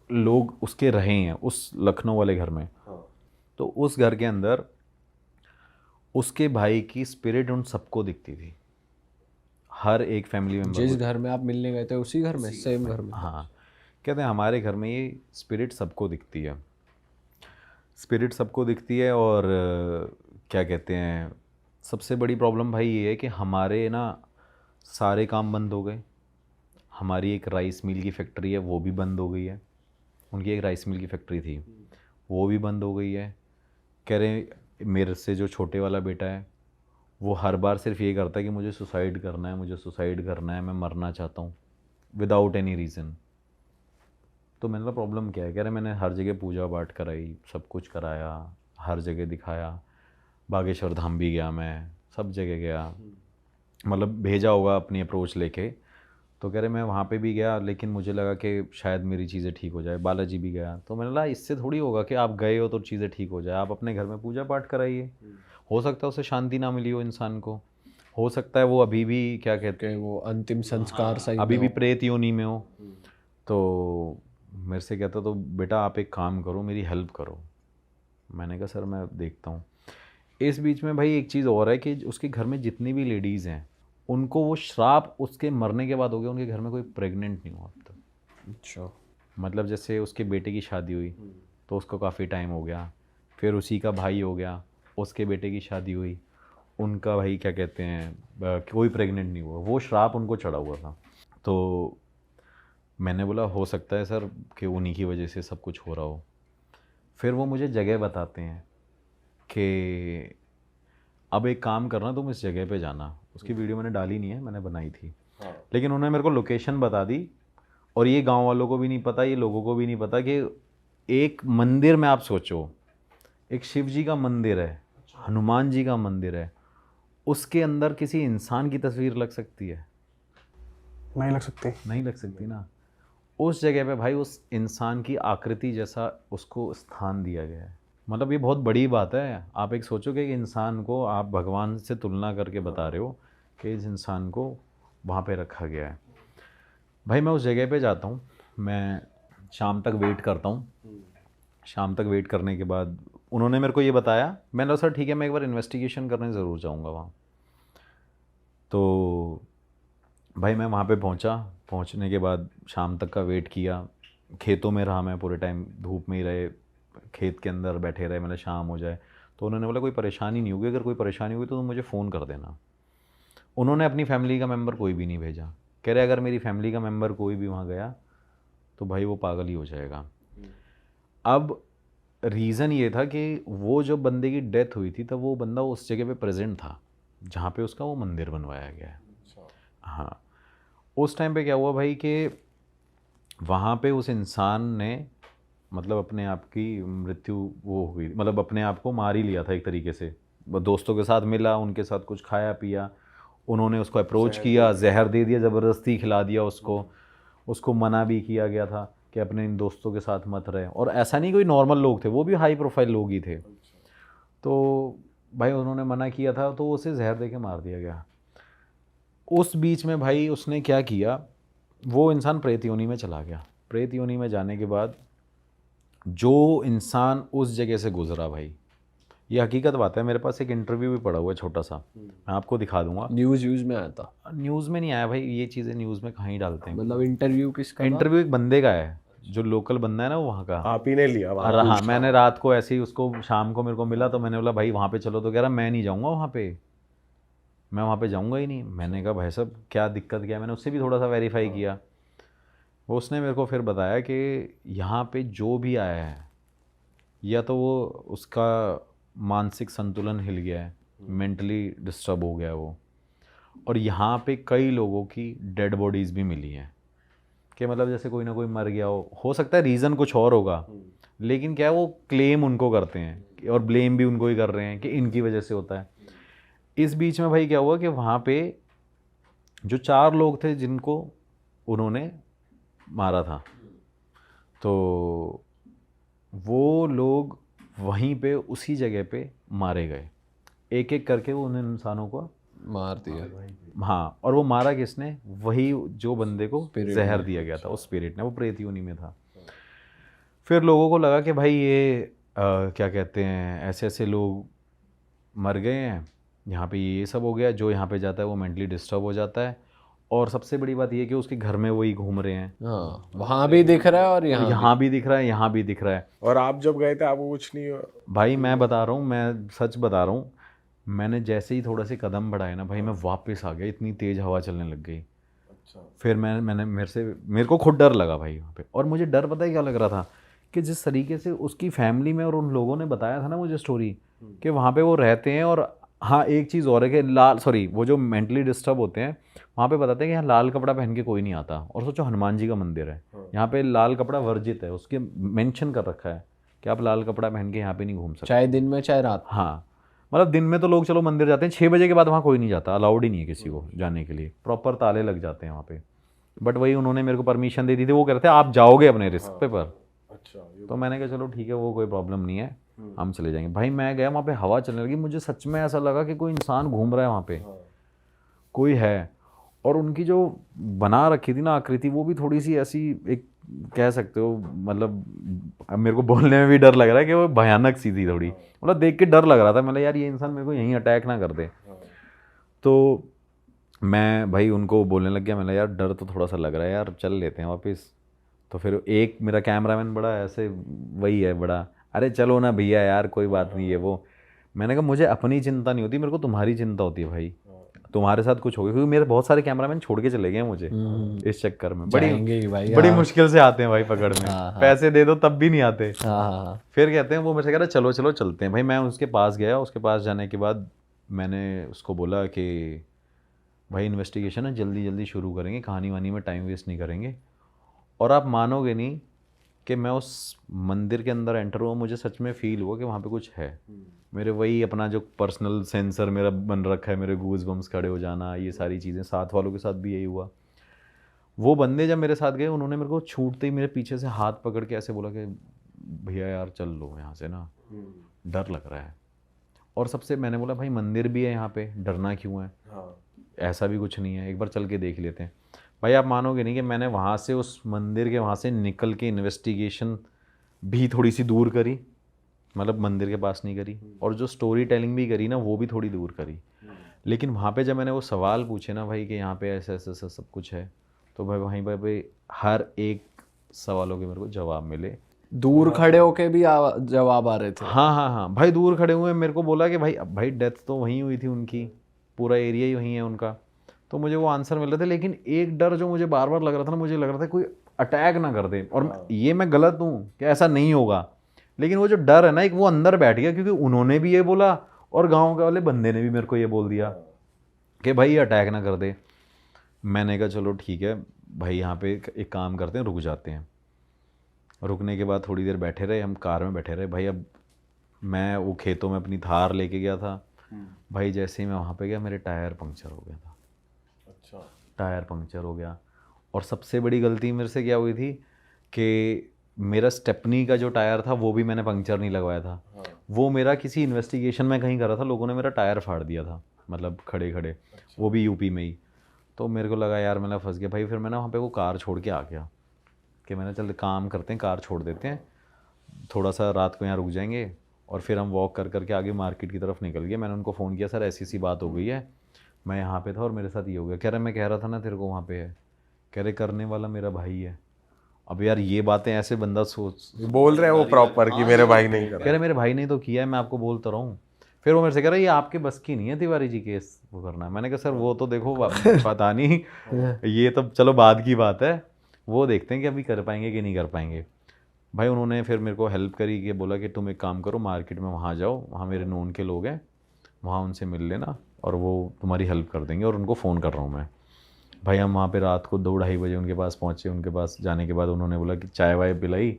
लोग उसके रहे हैं, उस लखनऊ वाले घर में, तो उस घर के अंदर उसके भाई की स्पिरिट उन सबको दिखती थी, हर एक फैमिली मेम्बर जिस को। घर में आप मिलने गए थे उसी घर में, सेम घर में? हाँ, कहते हैं हमारे घर में ये स्पिरिट सबको दिखती है, स्पिरिट सबको दिखती है। और क्या कहते हैं, सबसे बड़ी प्रॉब्लम भाई ये है कि हमारे ना सारे काम बंद हो गए। हमारी एक राइस मिल की फैक्ट्री है, वो भी बंद हो गई है। उनकी एक राइस मिल की फैक्ट्री थी, वो भी बंद हो गई है। कह रहे मेरे से जो छोटे वाला बेटा है, वो हर बार सिर्फ ये करता है कि मुझे सुसाइड करना है, मुझे सुसाइड करना है, मैं मरना चाहता हूँ, विदाउट एनी रीज़न। तो मैंने कहा प्रॉब्लम क्या है। कह रहे मैंने हर जगह पूजा पाठ कराई, सब कुछ कराया, हर जगह दिखाया, बागेश्वर धाम भी गया, मैं सब जगह गया, मतलब भेजा होगा अपनी अप्रोच लेके। तो कह रहे मैं वहाँ पे भी गया, लेकिन मुझे लगा कि शायद मेरी चीज़ें ठीक हो जाए। बालाजी भी गया, तो मैंने कहा इससे थोड़ी होगा कि आप गए हो तो चीज़ें ठीक हो जाए। आप अपने घर में पूजा पाठ कराइए, हो सकता है उसे शांति ना मिली हो इंसान को, हो सकता है वो अभी भी क्या कहते हैं, वो अंतिम संस्कार सही अभी ना भी हो। प्रेत योनि में हो। तो मेरे से कहता तो बेटा आप एक काम करो, मेरी हेल्प करो। मैंने कहा सर मैं देखता हूँ। इस बीच में भाई एक चीज़ और है कि उसके घर में जितनी भी लेडीज़ हैं, उनको वो श्राप उसके मरने के बाद हो गया, उनके घर में कोई प्रेग्नेंट नहीं हुआ अब तक। अच्छा। मतलब जैसे उसके बेटे की शादी हुई तो उसको काफ़ी टाइम हो गया, फिर उसी का भाई हो गया, उसके बेटे की शादी हुई, उनका भाई क्या कहते हैं कोई प्रेग्नेंट नहीं हुआ, वो श्राप उनको चढ़ा हुआ था। तो मैंने बोला हो सकता है सर कि उन्हीं की वजह से सब कुछ हो रहा हो। फिर वो मुझे जगह बताते हैं कि अब एक काम करना, तुम इस जगह पे जाना। उसकी वीडियो मैंने डाली नहीं है, मैंने बनाई थी, लेकिन उन्होंने मेरे को लोकेशन बता दी। और ये गांव वालों को भी नहीं पता, ये लोगों को भी नहीं पता कि एक मंदिर में, आप सोचो, एक शिव जी का मंदिर है, हनुमान जी का मंदिर है, उसके अंदर किसी इंसान की तस्वीर लग सकती है? नहीं लग सकती। नहीं लग सकती ना। उस जगह पे भाई उस इंसान की आकृति जैसा उसको स्थान दिया गया है। मतलब ये बहुत बड़ी बात है। आप एक सोचो कि एक इंसान को आप भगवान से तुलना करके बता रहे हो कि इस इंसान को वहाँ पे रखा गया है। भाई मैं उस जगह पे जाता हूँ, मैं शाम तक वेट करता हूँ। शाम तक वेट करने के बाद उन्होंने मेरे को ये बताया, मैंने कहा सर ठीक है मैं एक बार इन्वेस्टिगेशन करने ज़रूर जाऊँगा वहाँ। तो भाई मैं वहाँ पे पहुँचा, पहुँचने के बाद शाम तक का वेट किया, खेतों में रहा मैं पूरे टाइम, धूप में ही रहे, खेत के अंदर बैठे रहे, मतलब शाम हो जाए। तो उन्होंने बोला कोई परेशानी नहीं होगी, अगर कोई परेशानी हुई तो तुम मुझे फ़ोन कर देना। उन्होंने अपनी फैमिली का मेंबर कोई भी नहीं भेजा, कह रहे अगर मेरी फैमिली का मेंबर कोई भी वहाँ गया तो भाई वो पागल ही हो जाएगा। अब रीज़न ये था कि वो जो बंदे की डेथ हुई थी तब वो बंदा उस जगह पे प्रेजेंट था जहाँ पे उसका वो मंदिर बनवाया गया है। हाँ, उस टाइम पे क्या हुआ भाई कि वहाँ पे उस इंसान ने मतलब अपने आप की मृत्यु वो हो गई, मतलब अपने आप को मार ही लिया था एक तरीके से। वो दोस्तों के साथ मिला, उनके साथ कुछ खाया पिया, उन्होंने उसको अप्रोच किया, जहर दे दिया, ज़बरदस्ती खिला दिया उसको मना भी किया गया था कि अपने इन दोस्तों के साथ मत रहे। और ऐसा नहीं कोई नॉर्मल लोग थे, वो भी हाई प्रोफाइल लोग ही थे। तो भाई उन्होंने मना किया था तो उसे जहर दे के मार दिया गया। उस बीच में भाई उसने क्या किया, वो इंसान प्रेत योनि में चला गया। प्रेत योनि में जाने के बाद जो इंसान उस जगह से गुजरा भाई, ये हकीकत बात है, मेरे पास एक इंटरव्यू भी पड़ा हुआ है छोटा सा, मैं आपको दिखा दूंगा। न्यूज़ में आया था? न्यूज़ में नहीं आया भाई, ये चीज़ें न्यूज़ में कहाँ ही डालते हैं। मतलब इंटरव्यू किसका था? इंटरव्यू एक बंदे का है, जो लोकल बंदा है ना वो वहाँ का। आप ही ने लिया वहाँ? और हाँ, मैंने रात को ऐसे ही उसको, शाम को मेरे को मिला तो मैंने बोला भाई वहाँ पे चलो, तो कह रहा मैं नहीं जाऊँगा वहाँ पे, मैं वहाँ पे जाऊँगा ही नहीं। मैंने कहा भाई साहब क्या दिक्कत क्या है, मैंने उससे भी थोड़ा सा वेरीफाई किया। वो उसने मेरे को फिर बताया कि यहाँ पे जो भी आया है या तो वो उसका मानसिक संतुलन हिल गया है, मेंटली डिस्टर्ब हो गया है वो, और यहाँ पे कई लोगों की डेड बॉडीज़ भी मिली हैं कि मतलब जैसे कोई ना कोई मर गया हो सकता है रीज़न कुछ और होगा, लेकिन क्या है वो क्लेम उनको करते हैं और ब्लेम भी उनको ही कर रहे हैं कि इनकी वजह से होता है। इस बीच में भाई क्या हुआ कि वहाँ पे जो 4 लोग थे जिनको उन्होंने मारा था, तो वो लोग वहीं पे उसी जगह पे मारे गए, एक एक करके वो उन इंसानों को मार दिया। हाँ, और वो मारा किसने, वही जो बंदे को जहर दिया गया था, उस स्पिरिट ने, वो प्रेत योनि में था। फिर लोगों को लगा कि भाई ये क्या कहते हैं, ऐसे ऐसे लोग मर गए हैं, यहाँ पे ये सब हो गया, जो यहाँ पे जाता है वो मेंटली डिस्टर्ब हो जाता है। और सबसे बड़ी बात ये कि उसके घर में वही घूम रहे हैं, हाँ, वहाँ भी दिख रहा है और यहाँ भी दिख रहा है, यहाँ भी दिख रहा है। और आप जब गए थे आपको कुछ नहीं हुआ? भाई मैं बता रहा हूँ, मैं सच बता रहा हूँ, मैंने जैसे ही थोड़े से कदम बढ़ाए ना भाई, मैं वापस आ गया, इतनी तेज़ हवा चलने लग गई। फिर मैंने मेरे को खुद डर लगा भाई वहाँ पे। और मुझे डर पता है क्या लग रहा था, कि जिस तरीके से उसकी फैमिली में और उन लोगों ने बताया था ना मुझे स्टोरी, कि वहाँ पे वो रहते हैं। और हाँ, एक चीज़ और है कि वो जो मेंटली डिस्टर्ब होते हैं वहाँ पे बताते हैं कि यहाँ लाल कपड़ा पहन के कोई नहीं आता। और सोचो हनुमान जी का मंदिर है, यहाँ पे लाल कपड़ा वर्जित है, उसके मेंशन कर रखा है कि आप लाल कपड़ा पहन के यहाँ पे नहीं घूम सकते, चाहे दिन में चाहे रात। हाँ, मतलब दिन में तो लोग चलो मंदिर जाते हैं, 6 बजे के बाद वहाँ कोई नहीं जाता, अलाउड ही नहीं है किसी को जाने के लिए, प्रॉपर ताले लग जाते हैं वहाँ पे। बट वही उन्होंने मेरे को परमिशन दे दी थी, वो कह रहे थे आप जाओगे अपने रिस्क पे पर। अच्छा, तो मैंने कहा चलो ठीक है, वो कोई प्रॉब्लम नहीं है, हम चले जाएंगे। भाई मैं गया वहाँ पे, हवा चलने लगी, मुझे सच में ऐसा लगा कि कोई इंसान घूम रहा है वहाँ पे, कोई है। और उनकी जो बना रखी थी ना आकृति, वो भी थोड़ी सी ऐसी, एक कह सकते हो, मतलब अब मेरे को बोलने में भी डर लग रहा है कि वो भयानक सी थी थोड़ी, मतलब देख के डर लग रहा था। मतलब यार ये इंसान मेरे को यहीं अटैक ना कर दे। तो मैं भाई उनको बोलने लग गया, मैंने यार डर तो थोड़ा सा लग रहा है यार, चल लेते हैं वापस। तो फिर एक मेरा कैमरामैन बड़ा ऐसे वही है बड़ा, अरे चलो ना भैया यार कोई बात नहीं है वो। मैंने कहा मुझे अपनी चिंता नहीं होती, मेरे को तुम्हारी चिंता होती है भाई, तुम्हारे साथ कुछ हो गया, क्योंकि मेरे बहुत सारे कैमरामैन छोड़ के चले गए मुझे इस चक्कर में। बड़ी मुश्किल से आते हैं भाई पकड़ में, पैसे दे दो तब भी नहीं आते। फिर कहते हैं वो, मेरे से कह रहा चलो चलो चलते हैं। भाई मैं उसके पास गया, उसके पास जाने के बाद मैंने उसको बोला कि भाई इन्वेस्टिगेशन है, जल्दी जल्दी शुरू करेंगे, कहानी वानी में टाइम वेस्ट नहीं करेंगे। और आप मानोगे नहीं कि मैं उस मंदिर के अंदर एंटर हुआ, मुझे सच में फील हुआ कि वहाँ पे कुछ है। मेरे वही अपना जो पर्सनल सेंसर मेरा बन रखा है, मेरे गूज बम्स खड़े हो जाना, ये सारी चीज़ें, साथ वालों के साथ भी यही हुआ। वो बंदे जब मेरे साथ गए, उन्होंने मेरे को छूटते ही मेरे पीछे से हाथ पकड़ के ऐसे बोला कि भैया यार चल लो यहाँ से ना, डर लग रहा है। और सबसे मैंने बोला भाई मंदिर भी है यहाँ पे, डरना क्यों है? ऐसा भी कुछ नहीं है, एक बार चल के देख लेते हैं। भाई आप मानोगे नहीं कि मैंने वहाँ से उस मंदिर के वहाँ से निकल के इन्वेस्टिगेशन भी थोड़ी सी दूर करी, मतलब मंदिर के पास नहीं करी, और जो स्टोरी टेलिंग भी करी ना वो भी थोड़ी दूर करी। लेकिन वहाँ पे जब मैंने वो सवाल पूछे ना भाई कि यहाँ पे ऐसा ऐसा ऐसा सब कुछ है, तो भाई वहीं पे हर एक सवालों के मेरे को जवाब मिले। दूर खड़े होके भी जवाब आ रहे थे? हाँ हाँ हाँ भाई, दूर खड़े हुए मेरे को बोला कि भाई डेथ तो वहीं हुई थी उनकी, पूरा एरिया ही वहीं है उनका, तो मुझे वो आंसर मिल रहे थे। लेकिन एक डर जो मुझे बार बार लग रहा था ना, मुझे लग रहा था कोई अटैक ना कर दे, और ये मैं गलत हूँ कि ऐसा नहीं होगा, लेकिन वो जो डर है ना एक वो अंदर बैठ गया, क्योंकि उन्होंने भी ये बोला और गाँव के वाले बंदे ने भी मेरे को ये बोल दिया कि भाई अटैक ना कर दे। मैंने कहा चलो ठीक है भाई, यहाँ पे एक काम करते हैं, रुक जाते हैं। रुकने के बाद थोड़ी देर बैठे रहे, हम कार में बैठे रहे भाई। अब मैं वो खेतों में अपनी थार लेके गया था भाई, जैसे ही मैं वहाँ पे गया मेरे टायर पंक्चर हो गया था। अच्छा। टायर पंक्चर हो गया, और सबसे बड़ी गलती मेरे से क्या हुई थी कि मेरा स्टेपनी का जो टायर था वो भी मैंने पंक्चर नहीं लगवाया था। वो मेरा किसी इन्वेस्टिगेशन में कहीं करा था, लोगों ने मेरा टायर फाड़ दिया था, मतलब खड़े खड़े, वो भी यूपी में ही। तो मेरे को लगा यार मैं फंस गया भाई। फिर मैंने वहाँ पे वो कार छोड़ के आ गया कि मैंने चल काम करते हैं, कार छोड़ देते हैं, थोड़ा सा रात को यहाँ रुक जाएंगे, और फिर हम वॉक कर करके आगे मार्केट की तरफ निकल गए। मैंने उनको फ़ोन किया, सर ऐसी सी बात हो गई है, मैं यहाँ पे था और मेरे साथ ये हो गया। कह रहे मैं कह रहा था ना तेरे को वहाँ पे है, कह रहे करने वाला मेरा भाई है। अब यार ये बातें ऐसे बंदा सोच बोल रहे हैं वो प्रॉपर कि मेरे भाई नहीं कर कह रहे मेरे भाई ने तो किया है, मैं आपको बोलता रहा हूँ। फिर वो मेरे से कह रहा है ये आपके बस की नहीं है तिवारी जी केस वो करना है। मैंने कहा सर वो तो देखो पता नहीं, ये तो चलो बाद की बात है, वो देखते हैं कि अभी कर पाएंगे कि नहीं कर पाएंगे। भाई उन्होंने फिर मेरे को हेल्प करी कि बोला कि तुम एक काम करो, मार्केट में वहाँ जाओ, वहाँ मेरे नोन के लोग हैं, वहाँ उनसे मिल लेना और वो तुम्हारी हेल्प कर देंगे, और उनको फ़ोन कर रहा हूँ मैं। भाई हम वहाँ पे रात को 2-2:30 बजे उनके पास पहुँचे। उनके पास जाने के बाद उन्होंने बोला कि चाय वाय पिलाई।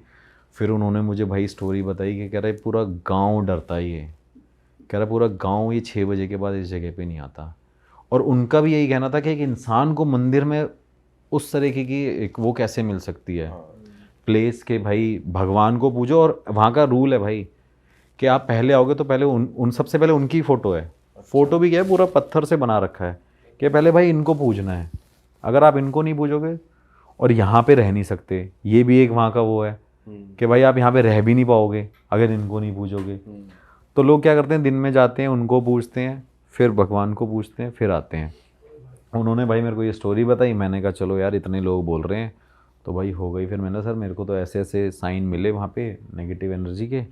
फिर उन्होंने मुझे भाई स्टोरी बताई कि कह रहा है पूरा गाँव डरता ही है, कह रहा पूरा गाँव ये 6 बजे के बाद इस जगह पे नहीं आता। और उनका भी यही कहना था कि एक इंसान को मंदिर में उस तरीके की एक वो कैसे मिल सकती है प्लेस के, भाई भगवान को पूजो। और वहाँ का रूल है भाई कि आप पहले आओगे तो पहले उन सबसे पहले उनकी फ़ोटो है, फ़ोटो भी क्या है पूरा पत्थर से बना रखा है कि पहले भाई इनको पूजना है, अगर आप इनको नहीं पूजोगे और यहाँ पे रह नहीं सकते। ये भी एक वहाँ का वो है कि भाई आप यहाँ पे रह भी नहीं पाओगे अगर इनको नहीं पूजोगे। तो लोग क्या करते हैं, दिन में जाते हैं, उनको पूजते हैं, फिर भगवान को पूजते हैं, फिर आते हैं। उन्होंने भाई मेरे को ये स्टोरी बताई, मैंने कहा चलो यार इतने लोग बोल रहे हैं तो भाई हो गई। फिर मैंने सर मेरे को तो ऐसे ऐसे साइन मिले वहाँ पे नेगेटिव एनर्जी के,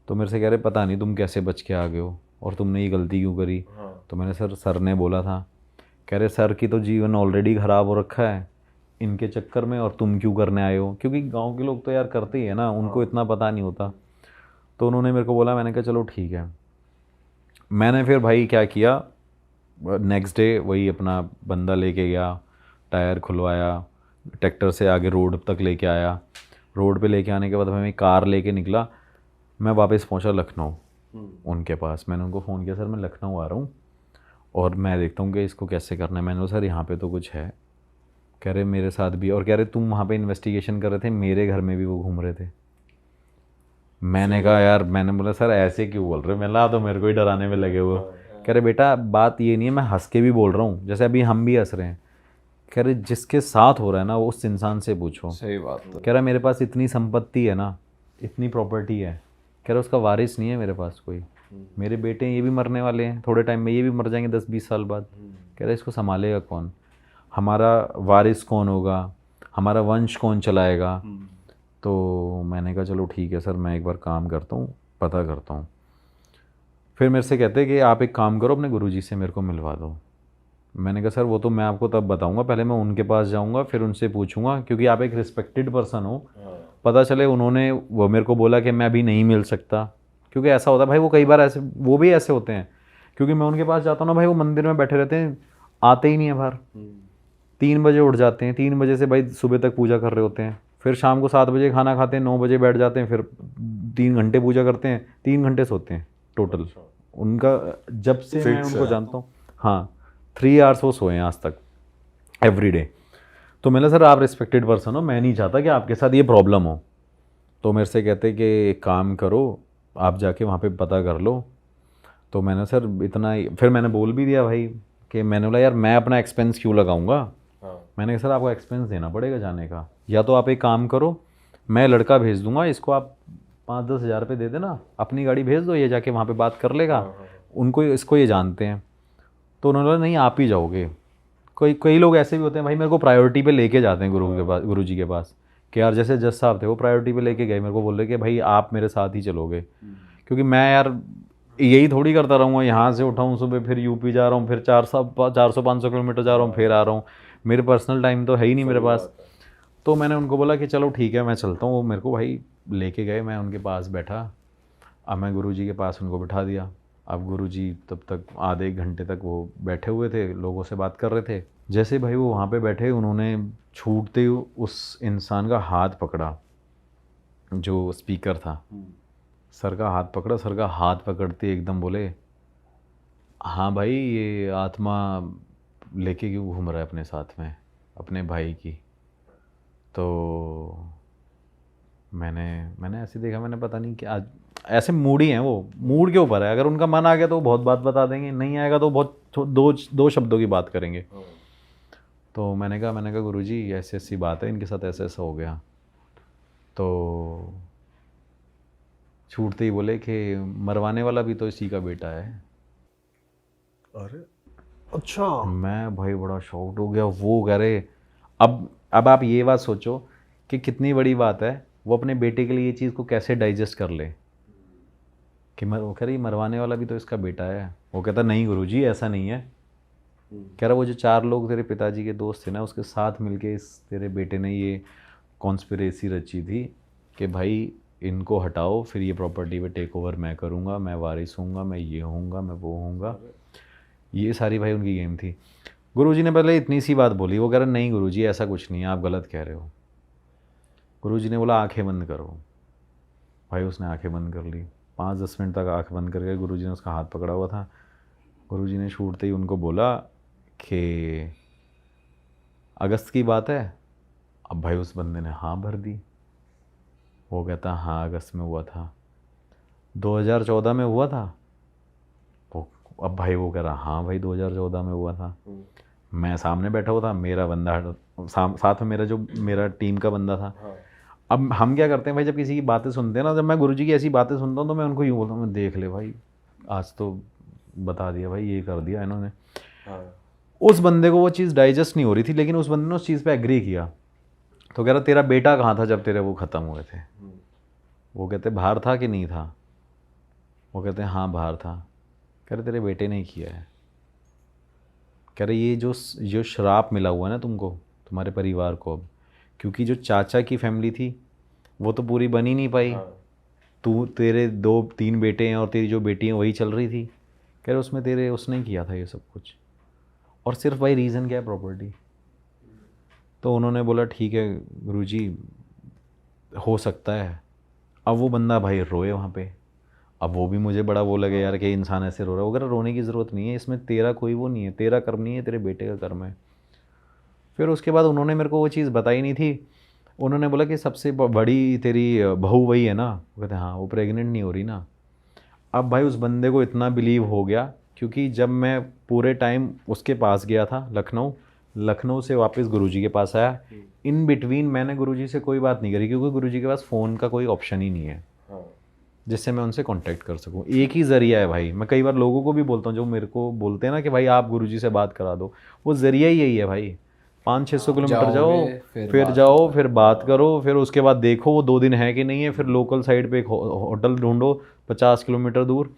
तो मेरे से कह रहे पता नहीं तुम कैसे बच के आ गए हो और तुमने ये गलती क्यों करी। तो मैंने सर ने बोला था, कह रहे सर की तो जीवन ऑलरेडी ख़राब हो रखा है इनके चक्कर में, और तुम क्यों करने आए हो, क्योंकि गांव के लोग तो यार करते ही है ना, उनको इतना पता नहीं होता। तो उन्होंने मेरे को बोला, मैंने कहा चलो ठीक है। मैंने फिर भाई क्या किया, नेक्स्ट डे वही अपना बंदा लेके गया, टायर खुलवाया, ट्रैक्टर से आगे रोड तक लेके आया। रोड पे लेके आने के बाद मैं कार लेके निकला, मैं वापस पहुंचा लखनऊ उनके पास। मैंने उनको फ़ोन किया, सर मैं लखनऊ आ रहा हूँ और मैं देखता हूँ कि इसको कैसे करना है। मैंने कहा सर यहाँ पे तो कुछ है। कह रहे मेरे साथ भी, और कह रहे तुम वहाँ पे इन्वेस्टिगेशन कर रहे थे, मेरे घर में भी वो घूम रहे थे। मैंने कहा यार, मैंने बोला सर ऐसे क्यों बोल रहे, मैं तो मेरे को ही डराने में लगे हुए। कह रहे बेटा बात ये नहीं है, मैं हंस के भी बोल रहा हूँ, जैसे अभी हम भी हंस रहे हैं। कह रहे जिसके साथ हो रहा है ना वो उस इंसान से पूछो। सही बात है। कह रहा मेरे पास इतनी संपत्ति है ना, इतनी प्रॉपर्टी है, कह रहा उसका वारिस नहीं है मेरे पास कोई, मेरे बेटे ये भी मरने वाले हैं, थोड़े टाइम में ये भी मर जाएंगे 10-20 साल बाद। कह रहा इसको संभालेगा कौन, हमारा वारिस कौन होगा, हमारा वंश कौन चलाएगा। तो मैंने कहा चलो ठीक है सर, मैं एक बार काम करता हूँ, पता करता हूँ। फिर मेरे से कहते कि आप एक काम करो, अपने गुरुजी से मेरे को मिलवा दो। मैंने कहा सर वो तो मैं आपको तब बताऊंगा, पहले मैं उनके पास जाऊंगा, फिर उनसे पूछूंगा, क्योंकि आप एक रिस्पेक्टेड पर्सन हो। पता चले उन्होंने वो मेरे को बोला कि मैं अभी नहीं मिल सकता, क्योंकि ऐसा होता है भाई, वो कई बार ऐसे वो भी ऐसे होते हैं। क्योंकि मैं उनके पास जाता हूँ ना भाई, वो मंदिर में बैठे रहते हैं, आते ही नहीं है बाहर। 3 बजे उठ जाते हैं, 3 बजे से भाई सुबह तक पूजा कर रहे होते हैं, फिर शाम को 7 बजे खाना खाते हैं, 9 बजे बैठ जाते हैं, फिर 3 घंटे पूजा करते हैं, 3 घंटे सोते हैं टोटल। उनका जब से मैं उनको जानता हूँ, हाँ 3 आवर्स वो सोए हैं आज तक एवरी डे। तो मैंने सर आप रिस्पेक्टेड पर्सन हो, मैं नहीं चाहता कि आपके साथ ये प्रॉब्लम हो। तो मेरे से कहते कि एक काम करो, आप जाके वहाँ पे पता कर लो। तो मैंने सर इतना ही, फिर मैंने बोल भी दिया भाई कि मैंने बोला यार मैं अपना एक्सपेंस क्यों लगाऊंगा। मैंने कहा सर आपको एक्सपेंस देना पड़ेगा जाने का, या तो आप एक काम करो, मैं लड़का भेज दूंगा, इसको आप 5-10 हज़ार रुपये दे देना, अपनी गाड़ी भेज दो, ये जाके वहाँ पे बात कर लेगा, उनको इसको ये जानते हैं। तो उन्होंने बोला नहीं आप ही जाओगे। कई लोग ऐसे भी होते हैं भाई, मेरे को प्रायोरिटी पे लेके जाते हैं गुरु जी के पास, कि यार जैसे जज साहब थे वो प्रायोरिटी पे लेके गए, मेरे को बोल रहे कि भाई आप मेरे साथ ही चलोगे, क्योंकि मैं यार यही थोड़ी करता रहूँगा, यहाँ से उठाऊँ सुबह फिर यूपी जा रहा हूँ, फिर 400-500 किलोमीटर जा रहा हूँ, फिर आ रहा हूँ, मेरे पर्सनल टाइम तो है ही नहीं मेरे पास। तो मैंने उनको बोला कि चलो ठीक है मैं चलता हूँ। वो मेरे को भाई लेके गए, मैं उनके पास बैठा, अब मैं गुरुजी के पास उनको बिठा दिया। अब गुरुजी तब तक आधे 1 घंटे तक वो बैठे हुए थे, लोगों से बात कर रहे थे। जैसे भाई वो वहाँ पे बैठे, उन्होंने छूटते ही उस इंसान का हाथ पकड़ा, जो स्पीकर था, सर का हाथ पकड़ा। सर का हाथ पकड़ते एकदम बोले हाँ भाई ये आत्मा लेके क्यों घूम रहा है अपने साथ में अपने भाई की। तो मैंने ऐसे देखा, मैंने पता नहीं कि आज ऐसे मूडी हैं, वो मूड के ऊपर है, अगर उनका मन आ गया तो वो बहुत बात बता देंगे, नहीं आएगा तो बहुत दो शब्दों की बात करेंगे। तो मैंने कहा गुरुजी ऐसी ऐसी बात है, इनके साथ ऐसा ऐसा हो गया। तो छूटते ही बोले कि मरवाने वाला भी तो इसी का बेटा है। अरे अच्छा। मैं भाई बड़ा शॉक्ड हो गया। वो कह रहे अब आप ये बात सोचो कि कितनी बड़ी बात है, वो अपने बेटे के लिए ये चीज़ को कैसे डाइजेस्ट कर ले कि वो कह रही मरवाने वाला भी तो इसका बेटा है। वो कहता नहीं गुरुजी ऐसा नहीं है। कह रहा वो जो 4 लोग तेरे पिताजी के दोस्त थे ना, उसके साथ मिलके इस तेरे बेटे ने ये कॉन्स्पिरेसी रची थी कि भाई इनको हटाओ, फिर ये प्रॉपर्टी पे टेक ओवर मैं करूँगा, मैं वारिस हूँगा, मैं ये हूँगा, मैं वो हूँगा। ये सारी भाई उनकी गेम थी। गुरुजी ने पहले इतनी सी बात बोली, वो कह रहा नहीं गुरुजी ऐसा कुछ नहीं है, आप गलत कह रहे हो। गुरुजी ने बोला आंखें बंद करो। भाई उसने आंखें बंद कर ली, 5-10 मिनट तक आंख बंद करके गुरुजी ने उसका हाथ पकड़ा हुआ था। गुरुजी ने छूटते ही उनको बोला कि अगस्त की बात है। अब भाई उस बंदे ने हाँ भर दी। वो कहता हाँ अगस्त में हुआ था, 2014 में हुआ था। अब भाई वो कह रहा हाँ भाई 2014 में हुआ था। मैं सामने बैठा हुआ था, मेरा बंदा साथ में मेरा टीम का बंदा था। अब हम क्या करते हैं भाई, जब किसी की बातें सुनते हैं ना, जब मैं गुरुजी की ऐसी बातें सुनता हूँ तो मैं उनको यूँ बोलता हूँ मैं देख ले भाई आज तो बता दिया भाई, ये कर दिया इन्होंने। उस बंदे को वो चीज़ डाइजेस्ट नहीं हो रही थी, लेकिन उस बंदे ने उस चीज़ पे एग्री किया। तो कह रहा तेरा बेटा कहाँ था जब तेरे वो ख़त्म हुए थे। वो कहते बाहर था कि नहीं था। वो कहते हैं हाँ बाहर था। कह रहे तेरे बेटे ने ही किया है। कह रहे ये जो श्राप मिला हुआ है ना तुमको, तुम्हारे परिवार को, अब क्योंकि जो चाचा की फैमिली थी वो तो पूरी बन ही नहीं पाई। तेरे 2-3 बेटे हैं और तेरी जो बेटी है वही चल रही थी। कह रहे उसमें उसने किया था ये सब कुछ, और सिर्फ भाई रीज़न क्या है, प्रॉपर्टी। तो उन्होंने बोला ठीक है गुरुजी हो सकता है। अब वो बंदा भाई रोए वहाँ पे। अब वो भी मुझे बड़ा वो लगे यार कि इंसान ऐसे रो रहा है वगैरह। रोने की ज़रूरत नहीं है, इसमें तेरा कोई वो नहीं है, तेरा कर्म नहीं है, तेरे बेटे का कर्म है। फिर उसके बाद उन्होंने मेरे को वो चीज़ बताई नहीं थी। उन्होंने बोला कि सबसे बड़ी तेरी बहू वही है ना। वो कहते हाँ वो प्रेग्नेंट नहीं हो रही ना। अब भाई उस बंदे को इतना बिलीव हो गया, क्योंकि जब मैं पूरे टाइम उसके पास गया था लखनऊ से वापस गुरुजी के पास आया, इन बिटवीन मैंने गुरुजी से कोई बात नहीं करी, क्योंकि गुरुजी के पास फ़ोन का कोई ऑप्शन ही नहीं है जिससे मैं उनसे कांटेक्ट कर सकूं। एक ही ज़रिया है भाई। मैं कई बार लोगों को भी बोलता हूँ जो मेरे को बोलते हैं ना कि भाई आप गुरुजी से बात करा दो, वो ज़रिया ही यही है भाई। 500-600 किलोमीटर जाओ, फिर बात करो, फिर उसके बाद देखो वो 2 दिन है कि नहीं है, फिर लोकल साइड पे एक होटल ढूंढो 50 किलोमीटर दूर।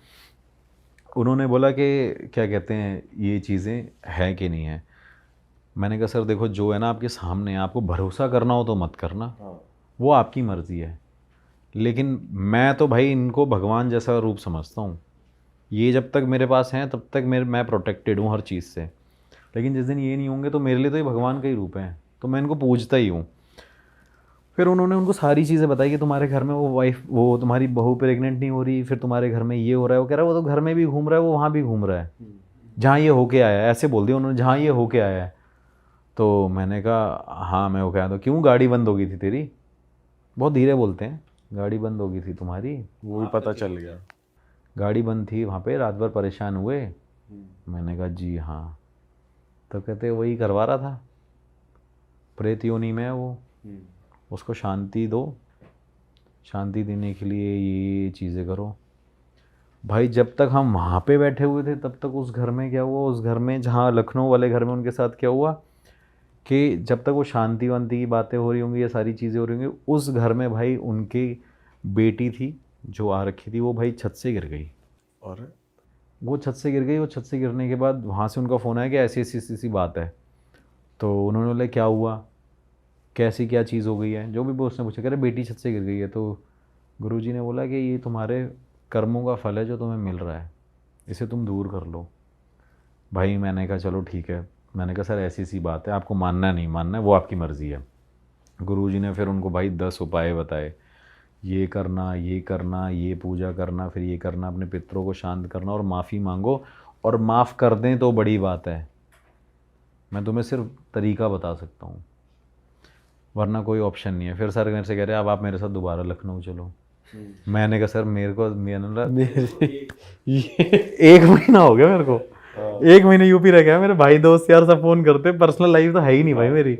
उन्होंने बोला कि क्या कहते हैं ये चीज़ें हैं कि नहीं है। मैंने कहा सर देखो जो है ना आपके सामने, आपको भरोसा करना हो तो मत करना, वो आपकी मर्ज़ी है, लेकिन मैं तो भाई इनको भगवान जैसा रूप समझता हूँ। ये जब तक मेरे पास हैं तब तक मैं प्रोटेक्टेड हूँ हर चीज़ से, लेकिन जिस दिन ये नहीं होंगे तो मेरे लिए तो ये भगवान का ही रूप है, तो मैं इनको पूजता ही हूँ। फिर उन्होंने उनको सारी चीज़ें बताई कि तुम्हारे घर में वो तुम्हारी बहू प्रेग्नेंट नहीं हो रही, फिर तुम्हारे घर में ये हो रहा है। वो कह रहा है वो तो घर में भी घूम रहा है, वो वहाँ भी घूम रहा है जहाँ ये होके आया है। ऐसे बोल दिया उन्होंने, जहाँ ये होके आया है। तो मैंने कहा हाँ मैं होके आया। तो क्यों गाड़ी बंद हो गई थी तेरी? बहुत धीरे बोलते हैं। गाड़ी बंद हो गई थी तुम्हारी, वो भी पता चल गया। गाड़ी बंद थी वहाँ पे, रात भर परेशान हुए। मैंने कहा जी हाँ। तो कहते वही करवा रहा था, प्रेत योनि में है वो, उसको शांति दो, शांति देने के लिए ये चीज़ें करो। भाई जब तक हम वहाँ पे बैठे हुए थे तब तक उस घर में क्या हुआ, उस घर में जहाँ लखनऊ वाले घर में उनके साथ क्या हुआ कि जब तक वो शांति वांति की बातें हो रही होंगी, ये सारी चीज़ें हो रही होंगी, उस घर में भाई उनकी बेटी थी जो आ रखी थी, वो भाई छत से गिर गई। और वो छत से गिर गई, वो छत से गिरने के बाद वहाँ से उनका फ़ोन आया कि ऐसी ऐसी ऐसी ऐसी बात है। तो उन्होंने बोला क्या हुआ, कैसी क्या चीज़ हो गई है, जो भी वो उसने पूछा, कह रहे बेटी छत से गिर गई है। तो गुरुजी ने बोला कि ये तुम्हारे कर्मों का फल है जो तुम्हें मिल रहा है, इसे तुम दूर कर लो। भाई मैंने कहा चलो ठीक है, मैंने कहा सर ऐसी सी बात है, आपको मानना नहीं मानना है वो आपकी मर्ज़ी है। गुरुजी ने फिर उनको भाई 10 उपाय बताए, ये करना, ये करना, ये पूजा करना, फिर ये करना, अपने पितरों को शांत करना और माफ़ी मांगो, और माफ़ कर दें तो बड़ी बात है। मैं तुम्हें सिर्फ तरीका बता सकता हूँ, वरना कोई ऑप्शन नहीं है। फिर सर मेरे से कह रहे अब आप मेरे साथ दोबारा लखनऊ चलो। मैंने कहा सर मेरे को एक महीना हो गया मेरे को, 1 महीने यूपी रह गया, मेरे भाई दोस्त यार सब फ़ोन करते, पर्सनल लाइफ तो है ही नहीं भाई मेरी।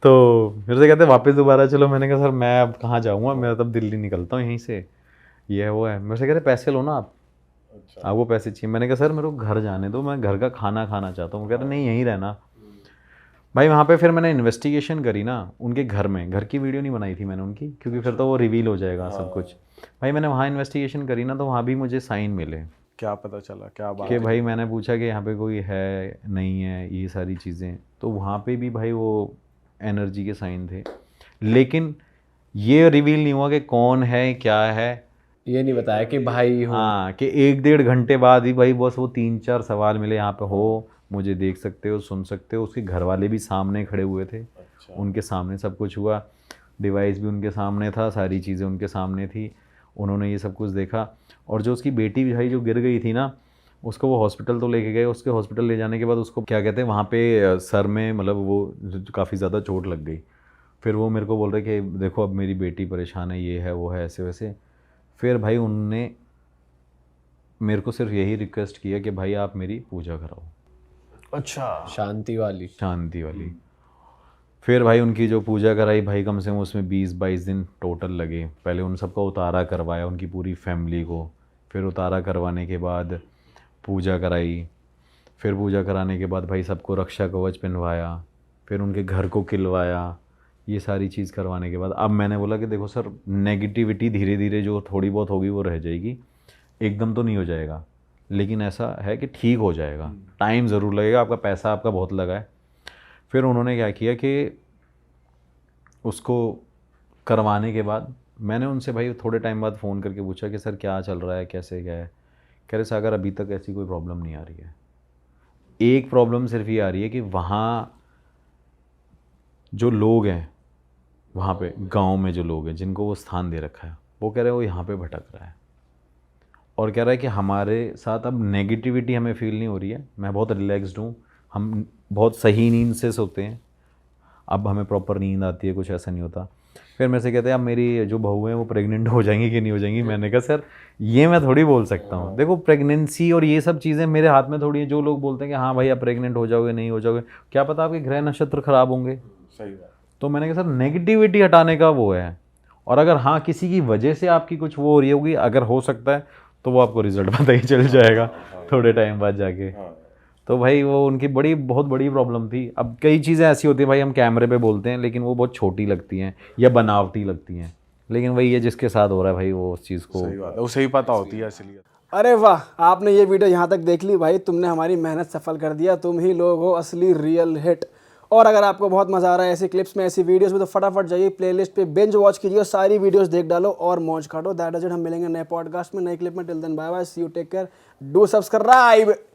तो मेरे से कहते वापस दोबारा चलो। मैंने कहा सर मैं अब कहाँ जाऊँगा, मैं तब दिल्ली निकलता हूँ यहीं से, ये है वो है। मेरे से कह रहे पैसे लो ना आप, आपको पैसे चाहिए। मैंने कहा सर मेरे को घर जाने दो, मैं घर का खाना खाना चाहता हूँ। कह रहे नहीं यहीं रहना। भाई वहाँ पे फिर मैंने इन्वेस्टिगेशन करी ना उनके घर में, घर की वीडियो नहीं बनाई थी मैंने उनकी, क्योंकि फिर तो वो रिवील हो जाएगा सब कुछ। भाई मैंने वहाँ इन्वेस्टिगेशन करी ना, तो वहाँ भी मुझे साइन मिले क्या पता चला, क्या बात कि भाई मैंने पूछा कि यहाँ पे कोई है नहीं है, ये सारी चीज़ें, तो वहाँ पे भी भाई वो एनर्जी के साइन थे। लेकिन ये रिवील नहीं हुआ कि कौन है क्या है, ये नहीं बताया कि भाई हो। हाँ कि 1-1.5 घंटे बाद ही भाई बस वो 3-4 सवाल मिले, यहाँ पे हो, मुझे देख सकते हो, सुन सकते हो। उसके घर वाले भी सामने खड़े हुए थे, उनके सामने सब कुछ हुआ, डिवाइस भी उनके सामने था, सारी चीज़ें उनके सामने थी, उन्होंने ये सब कुछ देखा। और जो उसकी बेटी भाई जो गिर गई थी ना, उसको वो हॉस्पिटल तो लेके गए, उसके हॉस्पिटल ले जाने के बाद उसको क्या कहते हैं वहाँ पे सर में मतलब वो काफ़ी ज़्यादा चोट लग गई। फिर वो मेरे को बोल रहे कि देखो अब मेरी बेटी परेशान है, ये है वो है, ऐसे वैसे। फिर भाई उनने मेरे को सिर्फ यही रिक्वेस्ट किया कि भाई आप मेरी पूजा कराओ, अच्छा, शांति वाली। शांति वाली। फिर भाई उनकी जो पूजा कराई भाई, कम से कम उसमें 20-22 दिन टोटल लगे। पहले उन सबका उतारा करवाया, उनकी पूरी फैमिली को। फिर उतारा करवाने के बाद पूजा कराई। फिर पूजा कराने के बाद भाई सबको रक्षा कवच पहनवाया। फिर उनके घर को खिलवाया। ये सारी चीज़ करवाने के बाद अब मैंने बोला कि देखो सर, नेगेटिविटी धीरे धीरे जो थोड़ी बहुत होगी वो रह जाएगी, एकदम तो नहीं हो जाएगा, लेकिन ऐसा है कि ठीक हो जाएगा। टाइम ज़रूर लगेगा, आपका पैसा आपका बहुत लगा है। फिर उन्होंने क्या किया कि उसको करवाने के बाद मैंने उनसे भाई थोड़े टाइम बाद फ़ोन करके पूछा कि सर क्या चल रहा है, कैसे क्या है। कह रहे सागर अभी तक ऐसी कोई प्रॉब्लम नहीं आ रही है। एक प्रॉब्लम सिर्फ ये आ रही है कि वहाँ जो लोग हैं, वहाँ पे गांव में जो लोग हैं जिनको वो स्थान दे रखा है, वो कह रहे हैं वो यहाँ पे भटक रहा है, और कह रहा है कि हमारे साथ अब नेगेटिविटी हमें फील नहीं हो रही है। मैं बहुत रिलैक्स्ड हूँ, हम बहुत सही नींद से सोते हैं, अब हमें प्रॉपर नींद आती है, कुछ ऐसा नहीं होता। फिर मेरे से कहते हैं अब मेरी जो बहू है वो प्रेग्नेंट हो जाएंगी कि नहीं हो जाएंगी। मैंने कहा सर ये मैं थोड़ी बोल सकता हूँ, देखो प्रेगनेंसी और ये सब चीज़ें मेरे हाथ में थोड़ी है। जो लोग बोलते हैं कि हाँ भाई आप प्रेग्नेंट हो जाओगे, नहीं हो जाओगे, क्या पता आपके ग्रह नक्षत्र खराब होंगे। सही बात। तो मैंने कहा सर नेगेटिविटी हटाने का वो है, और अगर हाँ किसी की वजह से आपकी कुछ वो हो रही होगी, अगर हो सकता है तो वो आपको रिजल्ट पता ही चल जाएगा थोड़े टाइम बाद जाके। तो भाई वो उनकी बहुत बड़ी प्रॉब्लम थी। अब कई चीज़ें ऐसी होती हैं भाई, हम कैमरे पे बोलते हैं लेकिन वो बहुत छोटी लगती हैं या बनावटी लगती हैं, लेकिन वही है जिसके साथ हो रहा है भाई वो उस चीज़ को। सही बात है, उसे ही पता होती है इसलिए। अरे वाह, आपने ये वीडियो यहाँ तक देख ली भाई, तुमने हमारी मेहनत सफल कर दिया। तुम ही लोग हो असली रियल हिट। और अगर आपको बहुत मजा आ रहा है ऐसी क्लिप्स में, ऐसी वीडियोस में, तो फटाफट जाइए प्लेलिस्ट पे बिंज वॉच कीजिए, सारी वीडियोस देख डालो और मौज काटो। That is it. हम मिलेंगे नए पॉडकास्ट में, नए क्लिप में। Till then bye bye, see you, take care, do subscribe.